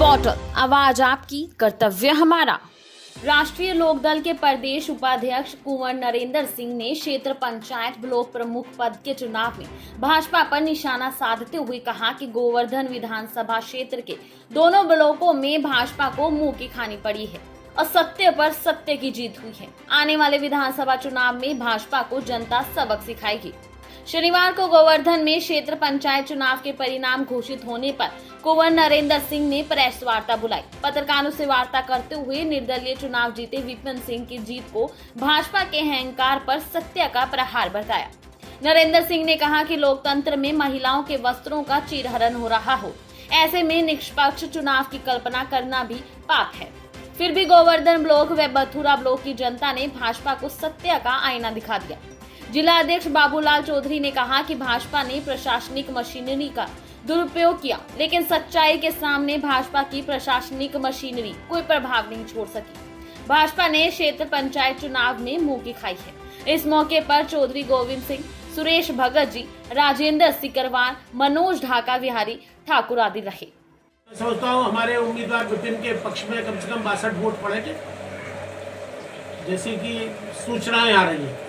Bottle, आवाज आपकी, कर्तव्य हमारा। राष्ट्रीय लोकदल के प्रदेश उपाध्यक्ष कुंवर नरेंद्र सिंह ने क्षेत्र पंचायत ब्लॉक प्रमुख पद के चुनाव में भाजपा पर निशाना साधते हुए कहा कि गोवर्धन विधानसभा क्षेत्र के दोनों ब्लॉकों में भाजपा को मुंह की खानी पड़ी है और सत्य पर सत्य की जीत हुई है। आने वाले विधानसभा चुनाव में भाजपा को जनता सबक सिखाएगी। शनिवार को गोवर्धन में क्षेत्र पंचायत चुनाव के परिणाम घोषित होने पर कुंवर नरेंद्र सिंह ने प्रेस वार्ता बुलाई। पत्रकारों से वार्ता करते हुए निर्दलीय चुनाव जीते विपिन सिंह की जीत को भाजपा के अहंकार पर सत्य का प्रहार बताया। नरेंद्र सिंह ने कहा कि लोकतंत्र में महिलाओं के वस्त्रों का चीरहरण हो रहा हो, ऐसे में निष्पक्ष चुनाव की कल्पना करना भी पाप है। फिर भी गोवर्धन ब्लॉक व बथुरा ब्लॉक की जनता ने भाजपा को सत्य का आईना दिखा दिया। जिला अध्यक्ष बाबूलाल चौधरी ने कहा कि भाजपा ने प्रशासनिक मशीनरी का दुरुपयोग किया, लेकिन सच्चाई के सामने भाजपा की प्रशासनिक मशीनरी कोई प्रभाव नहीं छोड़ सकी। भाजपा ने क्षेत्र पंचायत चुनाव में मुंह की खाई है। इस मौके पर चौधरी गोविंद सिंह, सुरेश भगत जी, राजेंद्र सिकरवार, मनोज ढाका विहारी ठाकुर आदि रहे। समझता हूँ हमारे उम्मीदवार विपिन के पक्ष में कम से कम 62 वोट पड़े थे, जैसे कि सूचनाएं आ रही है।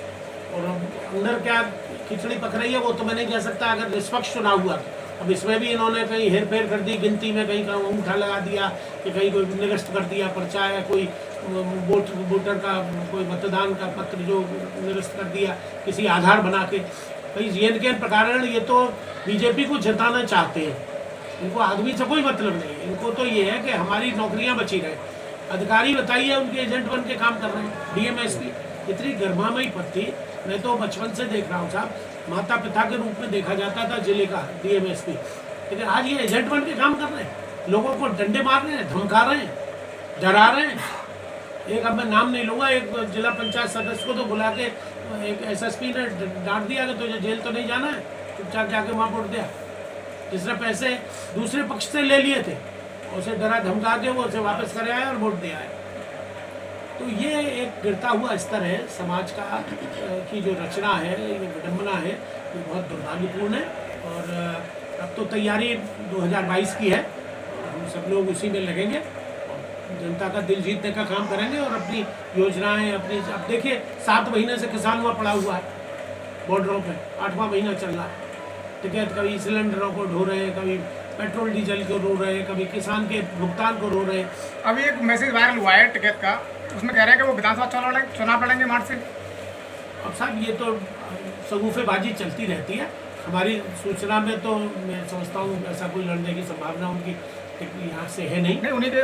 और अंदर क्या खिचड़ी पक रही है वो तो मैं नहीं कह सकता। अगर निष्पक्ष चुनाव हुआ अब इसमें भी इन्होंने कहीं हेर फेर कर दी, गिनती में कहीं अंगूठा लगा दिया कि कहीं कोई निरस्त कर दिया पर्चा है, कोई वोटर का कोई मतदान का पत्र जो निरस्त कर दिया किसी आधार बना के, कहीं ये प्रकार। ये तो बीजेपी को जिताना चाहते हैं। इनको आदमी से कोई मतलब नहीं है। इनको तो ये है कि हमारी नौकरियां बची रहे। अधिकारी बताइए उनके एजेंट बन के काम कर रहे हैं। डीएमएसपी इतनी गर्मामयी पत्ती मैं तो बचपन से देख रहा हूँ साहब, माता पिता के रूप में देखा जाता था जिले का डीएमएसपी, लेकिन आज ये एजेंट बन के काम कर रहे हैं। लोगों को डंडे मार रहे हैं, धमका रहे हैं, डरा रहे हैं। एक अब मैं नाम नहीं लूँगा, एक जिला पंचायत सदस्य को तो बुला के एक एसएसपी ने डांट दिया कि तुझे जेल तो नहीं जाना है, चुपचाप जाके वहाँ वोट दिया। जिसने पैसे दूसरे पक्ष से ले लिए थे उसे डरा धमका के वो उसे वापस कर आया और वोट दिया है। तो ये एक गिरता हुआ स्तर है समाज का की जो रचना है, ये विडम्बना है, ये बहुत दुर्भाग्यपूर्ण है। और अब तो तैयारी 2022 की है, हम सब लोग उसी में लगेंगे और जनता का दिल जीतने का काम करेंगे और अपनी योजनाएं अपनी। अब देखिए 7 महीने से किसान हुआ पड़ा हुआ है बॉर्डरों पे, 8वां महीना चल रहा है। टिकट कभी सिलेंडरों को ढो रहे हैं, कभी पेट्रोल डीजल को रो रहे हैं, कभी किसान के भुगतान को रो रहे हैं। अभी एक मैसेज वायरल हुआ है टिकट का, उसमें कह रहे हैं कि वो विधानसभा चुनाव लड़ेंगे मार्च से। अब साहब ये तो सगुफेबाजी चलती रहती है। हमारी सूचना में तो मैं समझता हूँ ऐसा कोई लड़ने की संभावना उनकी यहाँ से है नहीं। उन्हीं के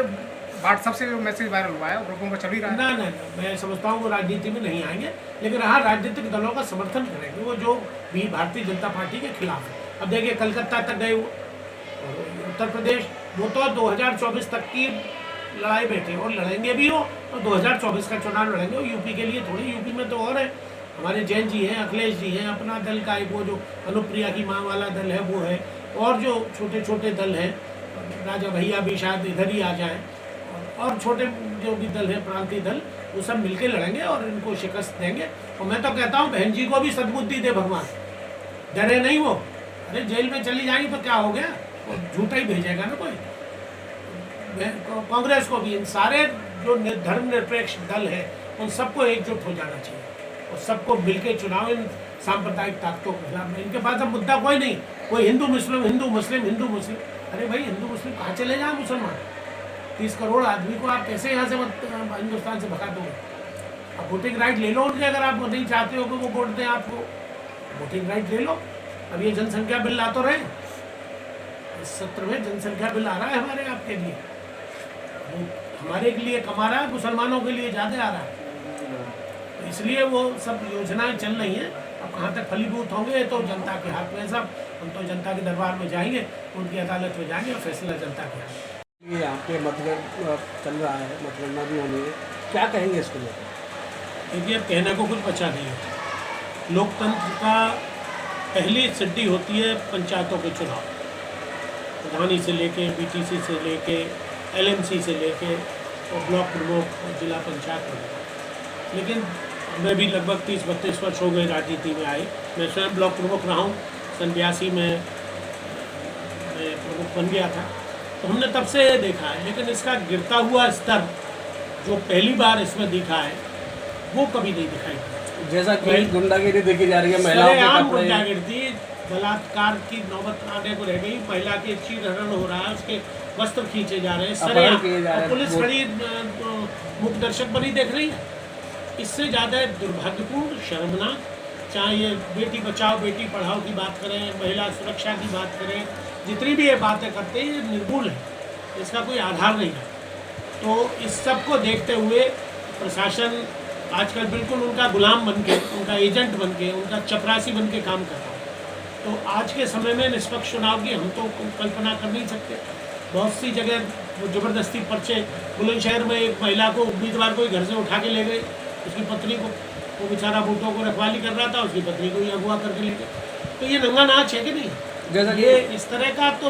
व्हाट्सएप से जो मैसेज वायरल हुआ है ग्रुपों पर चल ही रहा है। ना, मैं समझता हूँ वो राजनीति में नहीं आएंगे, लेकिन हाँ राजनीतिक दलों का समर्थन करेंगे वो जो भी भारतीय जनता पार्टी के खिलाफ है। अब देखिए कलकत्ता तक गए वो, उत्तर प्रदेश, वो तो 2024 तक की लड़ाई बैठे और लड़ेंगे भी हो तो 2024 का चुनाव लड़ेंगे। यूपी के लिए थोड़ी, यूपी में तो और है, हमारे जैन जी हैं, अखिलेश जी हैं, अपना दल का एक वो जो अनुप्रिया की माँ वाला दल है वो है, और जो छोटे छोटे दल हैं, राजा भैया भी शायद इधर ही आ जाएं, और छोटे जो भी दल है प्रांतीय दल, वो सब मिलके लड़ेंगे और इनको शिकस्त देंगे। और मैं तो कहता हूँ बहन जी को भी सद्बुद्धि दे भगवान, डरे नहीं वो। अरे जेल में चली जाएगी तो क्या हो गया, झूठा ही भेजेगा ना कोई। कांग्रेस को भी, इन सारे जो धर्मनिरपेक्ष दल है उन सबको एकजुट हो जाना चाहिए और सबको मिलकर चुनाव इन सांप्रदायिक ताकतों के खिलाफ। इनके पास अब मुद्दा कोई नहीं, कोई हिंदू मुस्लिम हिंदू मुस्लिम हिंदू मुस्लिम। अरे भाई हिंदू मुस्लिम कहाँ चले जाए मुसलमान? 30 करोड़ आदमी को आप कैसे यहाँ से हिंदुस्तान से भगा दोगे? आप वोटिंग राइट ले लो उनके, अगर आप नहीं चाहते हो कि वो वोट दें आपको, वोटिंग राइट ले लो। अब ये जनसंख्या बिल ला तो रहे, इस सत्र में जनसंख्या बिल आ रहा है हमारे आपके लिए, वो हमारे के लिए कम आ रहा है, मुसलमानों के लिए ज़्यादा आ रहा है। तो इसलिए वो सब योजनाएं चल रही हैं। अब कहाँ तक फलीभूत होंगे तो जनता के हाथ में सब। हम तो जनता के दरबार में जाएंगे, उनकी अदालत में जाएंगे और फैसला जनता के हाथ। ये यहाँ पे मतगणना चल रहा है, मतगणना भी होनी है, क्या कहेंगे इसको लेकर? देखिए कहने को कुछ बचा नहीं है। लोकतंत्र का पहली सिद्धि होती है पंचायतों के चुनाव, प्रधानी से लेके बीटीसी से लेके एलएमसी से लेके और ब्लॉक प्रमुख और जिला पंचायत प्रमुख। लेकिन मैं भी लगभग 30-32 वर्ष हो गए राजनीति में आए। मैं स्वयं ब्लॉक प्रमुख रहा हूँ। सन 82 में मैं प्रमुख बन गया था। तो हमने तब से ये देखा है, लेकिन इसका गिरता हुआ स्तर जो पहली बार इसमें दिखा है वो कभी नहीं दिखाई पड़ा। जैसा कि गुंडागिरी देखी जा रही है, महिलाओं के सरेआम कपड़े, गुंडागिरी, बलात्कार की नौबत आगे को रह गई, महिला के चीरहरण हो रहा है, उसके वस्त्र खींचे जा रहे हैं, अपहरण किए जा रहे और हैं। पुलिस खड़ी मुख्य दर्शक बनी देख रही है। इससे ज़्यादा दुर्भाग्यपूर्ण, शर्मनाक, चाहे ये बेटी बचाओ बेटी पढ़ाओ की बात करें, महिला सुरक्षा की बात करें, जितनी भी ये बातें करते हैं ये निर्मूल है, इसका कोई आधार नहीं है। तो इस सब को देखते हुए प्रशासन आजकल बिल्कुल उनका गुलाम बन के, उनका एजेंट बन के, उनका चपरासी बन के काम कर रहा है। तो आज के समय में निष्पक्ष चुनाव की हम तो कल्पना कर नहीं सकते। बहुत सी जगह वो ज़बरदस्ती पर्चे, बुलंदशहर में एक महिला को, उम्मीदवार को ही घर से उठा के ले गए, उसकी पत्नी को, वो बेचारा वोटों को रखवाली कर रहा था, उसकी पत्नी को ही अगवा करके ले गए। तो ये नंगा नाच है कि नहीं? जैसा कि ये इस तरह का तो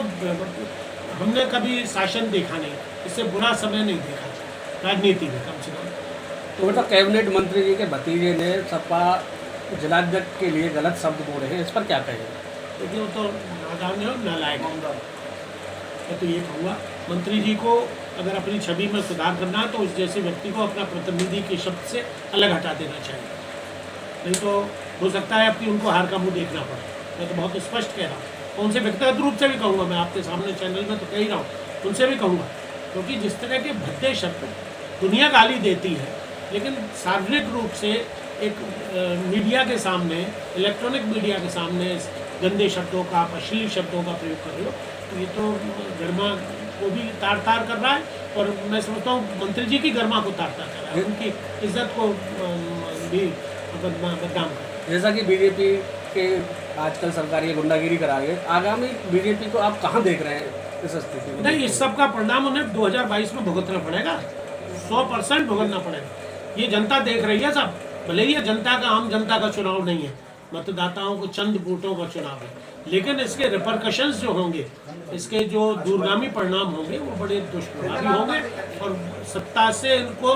हमने कभी शासन देखा नहीं, इससे बुरा समय नहीं देखा राजनीति में कम से कम। तो मतलब कैबिनेट मंत्री जी के भतीजे ने सपा जिलाध्यक्ष के लिए गलत शब्द बोले हैं, इस पर क्या कहेंगे? लेकिन वो तो नादान है और नालायक है। मैं तो ये कहूँगा, मंत्री जी को अगर अपनी छवि में सुधार करना है तो उस जैसे व्यक्ति को अपना प्रतिनिधि के शब्द से अलग हटा देना चाहिए। नहीं तो हो सकता है अपनी उनको हार का मुंह देखना पड़े। मैं तो बहुत स्पष्ट कह रहा हूँ, उनसे व्यक्तिगत रूप से भी कहूँगा, मैं आपके सामने चैनल में तो कह ही रहा हूँ, उनसे भी कहूँगा, क्योंकि जिस तरह के भद्दे शब्द दुनिया गाली देती है, लेकिन सार्वजनिक रूप से एक मीडिया के सामने, इलेक्ट्रॉनिक मीडिया के सामने गंदे शब्दों का, अश्लील शब्दों का प्रयोग कर रहे हो, तो ये तो गर्मा को भी तार तार कर रहा है, और मैं समझता हूँ मंत्री जी की गर्मा को तार तार कर रहा है, उनकी इज्जत को भी बदनाम कर रहा है। जैसा कि बीजेपी के आजकल सरकारी गुंडागिरी करा रही है, आगामी बीजेपी को आप कहाँ देख रहे हैं इस स्थिति में? नहीं, इस सब का परिणाम उन्हें 2022 में भुगतना पड़ेगा, 100% भुगतना पड़ेगा। ये जनता देख रही है सब, भले ही ये जनता का, आम जनता का चुनाव नहीं है, मतदाताओं को चंद वोटों का चुनाव है, लेकिन इसके रिपरकशंस जो होंगे, इसके जो दूरगामी परिणाम होंगे वो बड़े दुष्प्रभावी होंगे, और सत्ता से इनको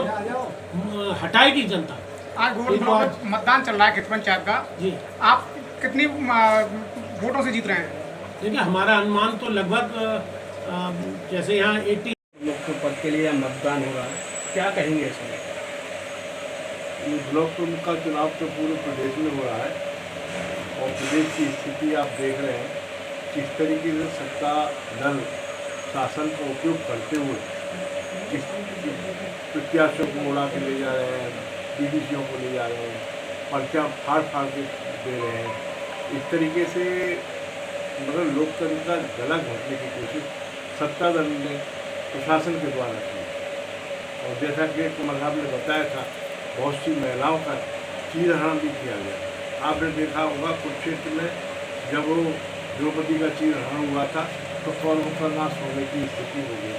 हटाएगी जनता। आज गोल ब्लॉक में मतदान चल रहा है खेत पंचायत का जी, आप कितनी वोटों से जीत रहे हैं? देखिए हमारा अनुमान तो लगभग जैसे यहाँ 80 मुख्य पद के लिए मतदान हो रहा है, क्या कहेंगे इसमें? ये ब्लॉक प्रमुख का चुनाव तो पूरे प्रदेश में हो रहा है, और प्रदेश की स्थिति आप देख रहे हैं किस तरीके से सत्ता दल शासन का उपयोग करते हुए किस प्रत्याशियों को उड़ा के ले जा रहे हैं, बीडीसीओं को ले जा रहे हैं, पर्चा फाड़ फाड़ के दे रहे हैं। इस तरीके से मतलब लोकतंत्र का गला घोटने की कोशिश सत्ता दल ने प्रशासन के द्वारा की। और जैसा कि कुमार साहब ने बताया था, बहुत सी महिलाओं का चीरहरण भी किया गया। आपने देखा होगा कुरुक्षेत्र में जब वो द्रौपदी का चीरहरण हुआ था तो कौरवों का नाश होने की स्थिति हो गई,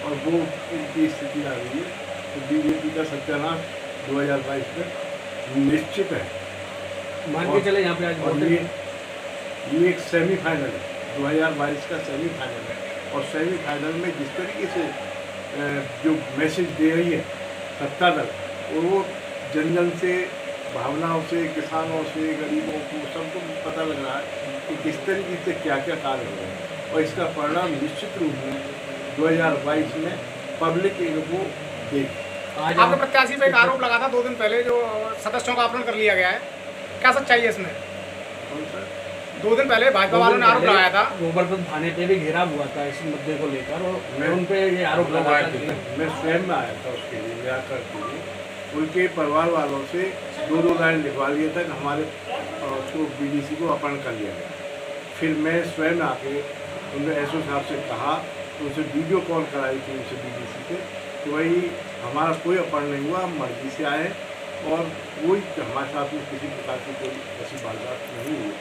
और वो उनकी स्थिति आ गई है। तो बीजेपी का सत्यानाश 2022 में निश्चित है। मान के चले यहाँ पे आज और वोटिंग ये एक सेमीफाइनल है, 2022 का सेमीफाइनल है, और सेमीफाइनल में जिस तरीके से जो मैसेज दे रही है सत्ता दल, और वो जन जन से, भावनाओं से, किसानों से, गरीबों को सबको पता लग रहा है कि किस तरीके से क्या क्या कार्य हो रहे हैं, और इसका परिणाम निश्चित रूप में 2022 में पब्लिक इनको देख। आज आपके प्रत्याशी पे एक आरोप लगा था 2 दिन पहले, जो सदस्यों का अपहरण कर लिया गया है, क्या सच्चाई है इसमें? कौन सा? 2 दिन पहले भाजपा वालों ने आरोप लगाया था। गोवर्धन थाने पे भी घेराव हुआ था इस मुद्दे को लेकर, और उन पे ये आरोप लगाया था कि मैं स्वयं में आया था उसके लिए, निराकरण के लिए। उनके परिवार वालों से 2-2 लाइन लिखवा लिया था कि हमारे उसको बीडीसी को अपहरण कर लिया गया। फिर मैं स्वयं आके उनके एसओ साहब से कहा, उनसे वीडियो कॉल कराई थी उनसे बीडीसी से कि भाई हमारा कोई अपहरण नहीं हुआ, हम मर्जी से आए, और कोई हमारे साथ में किसी प्रकार की कोई ऐसी वारदात नहीं हुई।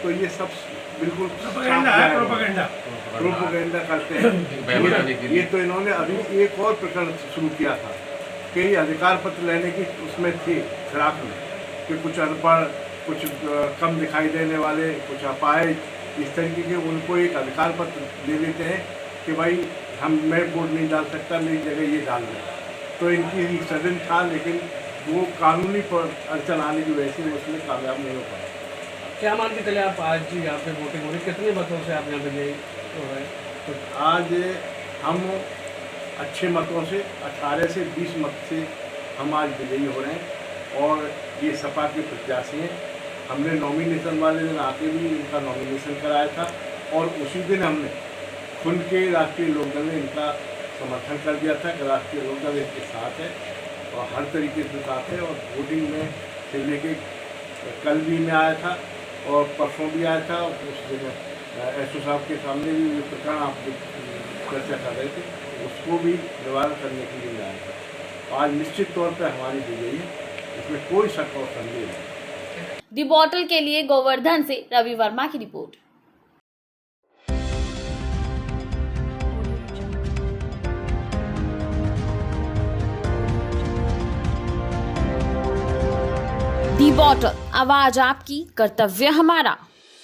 तो ये सब बिल्कुल प्रोपेगेंडा करते हैं। ये तो इन्होंने अभी एक और प्रकरण शुरू किया था कि अधिकार पत्र लेने की उसमें थी फिराक में, कि कुछ अनपढ़, कुछ कम दिखाई देने वाले, कुछ अपाहिज, इस तरीके के उनको एक अधिकार पत्र दे देते हैं कि भाई मैं वोट नहीं डाल सकता, मेरी जगह ये डाल दें। तो इनकी सदन था, लेकिन वो कानूनी पर अड़चन आने की वजह से उसमें कामयाब नहीं हो पाया। क्या मान के चले आप आज यहाँ पे वोटिंग हो रही, कितने मतों से आप यहाँ पे गए हो रहे हैं? आज हम अच्छे मतों से 18 से 20 मत से हम आज विजयी हो रहे हैं और ये सपा के प्रत्याशी हैं। हमने नॉमिनेशन वाले दिन आके भी इनका नॉमिनेशन कराया था और उसी दिन हमने खुल के राष्ट्रीय लोकदल ने इनका समर्थन कर दिया था कि राष्ट्रीय लोकदल इनके साथ है और हर तरीके से साथ है। और वोटिंग में से लेके कल भी मैं आया था और परसों भी आया था। उस दिन एसओ साहब के सामने भी ये प्रकरण आप चर्चा कर रहे थे, उसको भी निवारण करने के लिए आया था। आज निश्चित तौर पर हमारी विजयी है, इसमें कोई शक और संदेह नहीं। दी बॉटल के लिए गोवर्धन से रवि वर्मा की रिपोर्ट। दी बॉटल, आवाज आपकी, कर्तव्य हमारा।